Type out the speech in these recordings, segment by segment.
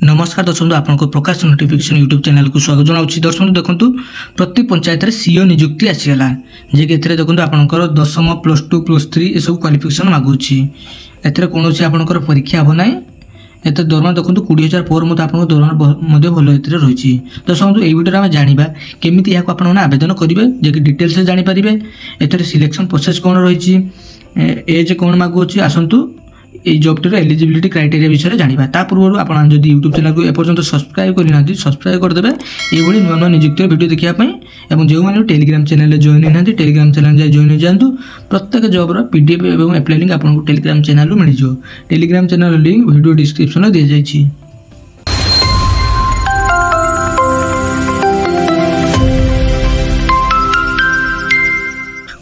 नमस्कार दर्शक आपको प्रकाश नोटिफिकेशन यूट्यूब चैनल को स्वागत जनाऊँ। दर्शक देखो प्रति पंचायत सीओ नियुक्ति आसीगला जे कि देखो आपंकर 10वीं +2 +3 ये सब क्वालिफिकेशन मागुच कौन आपंकर परीक्षा हम ना एत दरमा देखो 20,000 पर मत आप दरमा भल रही। दर्शक ये वीडियो आम जाना केमी यहाँ आप आवेदन करेंगे जे कि डिटेल्स जानीपारे एथर सिलेक्शन प्रोसेस कौन रही एज कौन मागुच आसतु এই জবটির এলিজিবিলিটি ক্রাইটেরিয়া বিষয়ে জানিবা। তা পূর্বରୁ ଆପଣ যদি यूट्यूब চ্যানেলକୁ এপর্যন্ত সবস্ক্রাইব କରିନାହାନ୍ତି সবস্ক্রাইব କରିଦେବେ এইଭଳି ନୂଆ ନୂଆ ନିଯୁକ୍ତିର ଭିଡ଼ିଓ ଦେଖିବା ପାଇଁ। ଏବଂ ଯେଉଁମାନେ ଟେଲିଗ୍ରାମ ଚ୍ୟାନେଲରେ ଜଏନ୍ ହେଇନାହାନ୍ତି ଟେଲିଗ୍ରାମ ଚ୍ୟାନେଲ ଯାଇ ଜଏନ୍ ହେଇଯାଆନ୍ତୁ। ପ୍ରତ୍ୟେକ ଜବର PDF ଏବଂ ଆପ୍ଲାଏ ଲିଙ୍କ୍ ଆପଣଙ୍କୁ ଟେଲିଗ୍ରାମ ଚ୍ୟାନେଲରୁ ମିଳିଯିବ। ଟେଲିଗ୍ରାମ ଚ୍ୟାନେଲ ଲିଙ୍କ୍ ଭିଡ଼ିଓ ଡିସ୍କ୍ରିପ୍ସନରେ ଦିଆଯାଇଛି।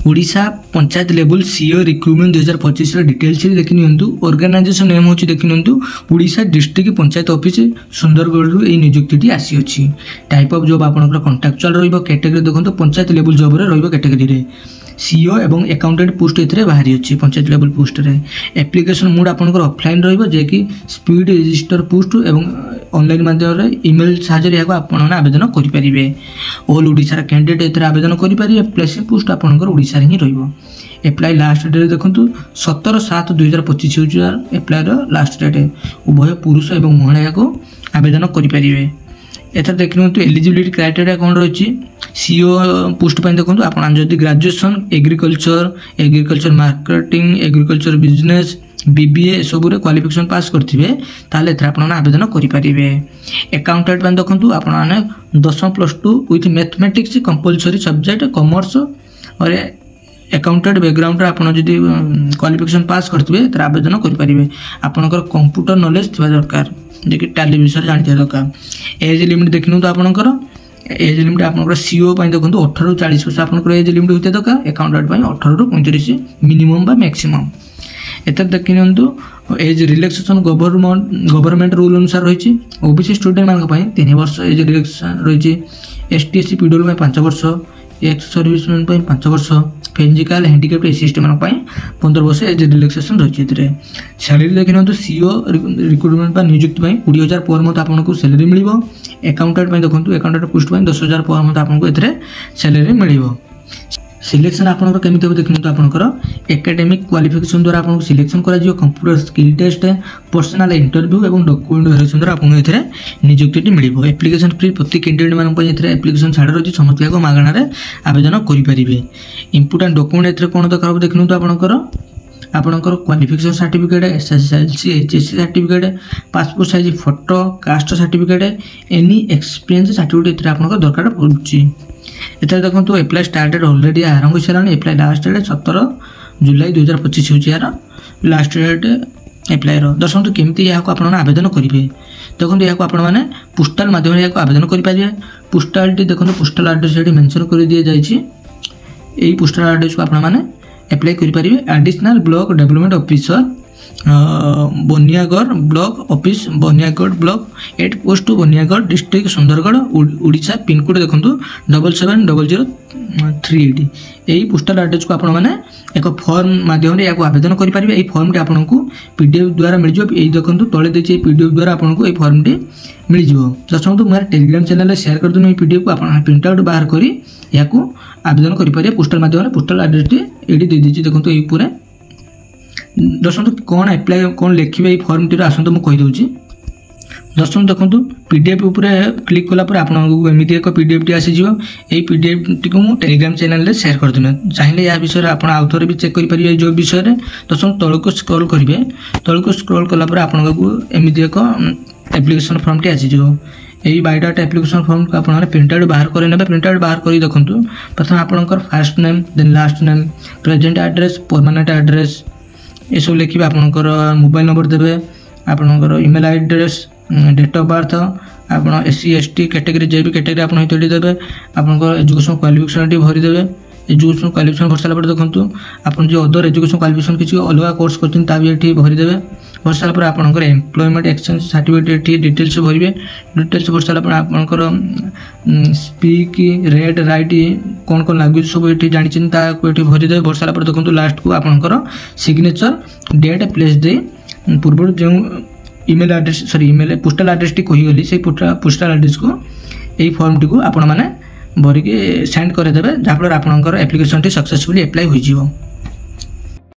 Odisha panchayat level CO recruitment 2025 details देखी नियंतु। ऑर्गेनाइजेशन नेम होची देखी नियंतु ओडिशा डिस्ट्रिक्ट पंचायत ऑफिस सुंदरगढ़ रु ए नियुक्ति आसी अछि। टाइप ऑफ जॉब आपनकर कॉन्ट्रैक्चुअल रहइबो। कैटेगरी देखंतु पंचायत लेवल जॉब रे रहइबो। कैटेगरी रे सीओ एवं अकाउंटेंट पोस्ट एथरे बाहरी अछि। पंचायत लेवल पोस्ट रे एप्लिकेशन मोड आपनकर ऑफलाइन रहइबो जे कि स्पीड रजिस्टर पोस्ट एवं ऑनलाइन माध्यम रे ईमेल साहाय्य याको आपण आवेदन करि परिबे। ऑल ओडिशा कैंडिडेट एथरे आवेदन करि परिबे। प्लेसिंग पोस्ट आपनकर ओडिशा रे ही रहइबो। एप्लाई लास्ट डेट देखंतु 17/7/2025 होची एप्लाई रो लास्ट डेट। उभय पुरुष एवं महिला याको आवेदन करि परिबे। एथर देखिनतु एलिजिबिलिटी क्राइटेरिया कोन रहिछि। सीओ पोस्ट पे देखो आप graduation agriculture marketing agriculture business BBA सब क्वालिफिकेशन पास करथिबे ताले एथरा आपण आवेदन करि परिबे। अकाउंटेंट पे देखो आप 10वीं +2 with mathematics compulsory subject commerce और अकाउंटेंट बैकग्राउंड रे आपण जदी क्वालिफिकेशन पास करथिबे एथरा आवेदन करि परिबे। आपनकर कंप्यूटर नॉलेज थिबा दरकार जे कि टैली विषय जानथिबा दरकार। एज लिमिट देखिनु तो आपनकर एज लिमिट आपनकर सीओ पे देखो 18 ରୁ 40 वर्ष आपनकर एज लिमिट होते दरकार। अकाउंटेंट पे 18 ରୁ 35 मिनिमम बा मैक्सिमम। एतर देखिनंतु एज रिलैक्सेशन गवर्नमेंट रूल अनुसार रही। ओबीसी स्टूडेंट मान 3 वर्ष एज रिलैक्सेशन रही। ST SC पीडब्ल्यू में 5 वर्ष एक्स सर्विसमैन 5 वर्ष फिजिकल हैंडिकैप्ड एसिस्ट मान 15 वर्ष एज रिलैक्सेशन रही। सैलरी देखिनंतु सीओ रिक्रुटमेंट नियुक्ति 20,000 पर मंथ आपको सैलरी मिल। अकाउंटेंट देखो अकाउंटेंट पोस्ट 10,000 पर मंथ आपको एथरे सैलरी मिल। सिलेक्शन आपनकर केमिति हो देखिनतो आपनकर एकेडमिक क्वालिफिकेशन द्वारा आपन सिलेक्शन करा जियो। Computer skill test personal interview एवं डॉक्यूमेंट वेरिफिकेशन द्वारा आपन एथरे नियुक्ति मिलिबो। एप्लिकेशन फ्री प्रति कैंडिडेट मान पय एथरे एप्लिकेशन छाड़ रही समस्त को मागणा रे आवेदन करि परिबे। इंपोर्टेंट डॉक्यूमेंट एथरे कोन दरकार हो देखिनतो आपनकर qualification certificate SSLC HSC certificate passport size photo caste certificate any experience certificate एथरे आपनकर दरकार पड़ुची। एथरे देखो एप्लाई स्टार्ट डेट ऑलरेडी आरंभ हो सारा। एप्लाई लास्ट डेट 17 जुलाई 2025 होची यार लास्ट डेट एप्लाई रो। दर्शक केमती या को आपण आवेदन करिवे देखो या को आपण माने पोस्टल माध्यम या को आवेदन करि पारिबे। पोस्टल देखो पोस्टल एड्रेस एडी मेंशन कर दिए जाइछि। एई पोस्टल एड्रेस को आपण माने अप्लाई करि पारिबे। Additional block development officer Baniagarh block office Baniagarh block 8 post Baniagarh district Sundargarh Odisha pincode देखो 770038। यही पोस्टल एड्रेस को आपण माने एक फॉर्म माध्यम रे या आवेदन करि परिबे। एई फॉर्म टी आपनको PDF द्वारा मिल जो। एई देखो तळे देछि PDF द्वारा आपनको एई फॉर्म टी मिल जो। दर्शक तो मेरा टेलीग्राम चैनल रे शेयर कर दूं। एई PDF को आपण प्रिंट आउट बाहर करी या आवेदन करि परिबे। पोस्टल माध्यम रे पोस्टल एड्रेस टी एडी दे दिछि देखो एई पूरे। दर्शक कौन अप्लाई कौन लिखे फॉर्म टी आसतु मुझे कहीदे। दर्शक देखो PDF उपरे क्लिक कला आपको एमती एक PDF टी आसीज। यही PDF टी को मुझे टेलीग्राम चैनल रे शेयर करदे। चाहिए या विषय आप आउथरे भी चेक करेंगे जो विषय में। दर्शक तलक स्क्रॉल करेंगे तलक स्क्रॉल कलापर आपको एमती एक एप्लिकेशन फॉर्म टी आसीज। यही बायोडाटा एप्लिकेशन फॉर्म को आप प्रिंट आउट बाहर कर ने। प्रिंट आउट बाहर कर देखो प्रथम आपंकर first name then last name present address permanent address ये सब लिखे। आपंकर मोबाइल नंबर देवे आपंकर email address date of birth आप SC ST कैटेगरी जे भी कैटेगरी आप देवे। आपंकर एजुकेशन क्वालिफिकेशन टी भरीदे। एजुकेशन क्वालिफिकेशन भर सारा देखो आप जो अदर एजुकेशन क्वालिफिकेशन किसी अलग कोर्स करता भी भरीदे। भर सारा आपंकर एम्प्लॉयमेंट एक्सचेंज सर्टिफिकेट डिटेल्स भरवे। डिटेल्स भर सारा आपंकर स्पीक रेड राइट कौन कौन लैंग्वेज सब ये जानी भरीदे। भर सारा देखो लास्ट को आपंकर सिग्नेचर डेट प्लेस दे पूर्व जो email address sorry email postal address टी कहीगली से पोस्टाल एड्रेस को यही फॉर्म टी को आपण मैंने भरिक सेंड करदे जहाँफल आपंकर एप्लिकेशन टी सक्सेसफुली एप्लाई हो।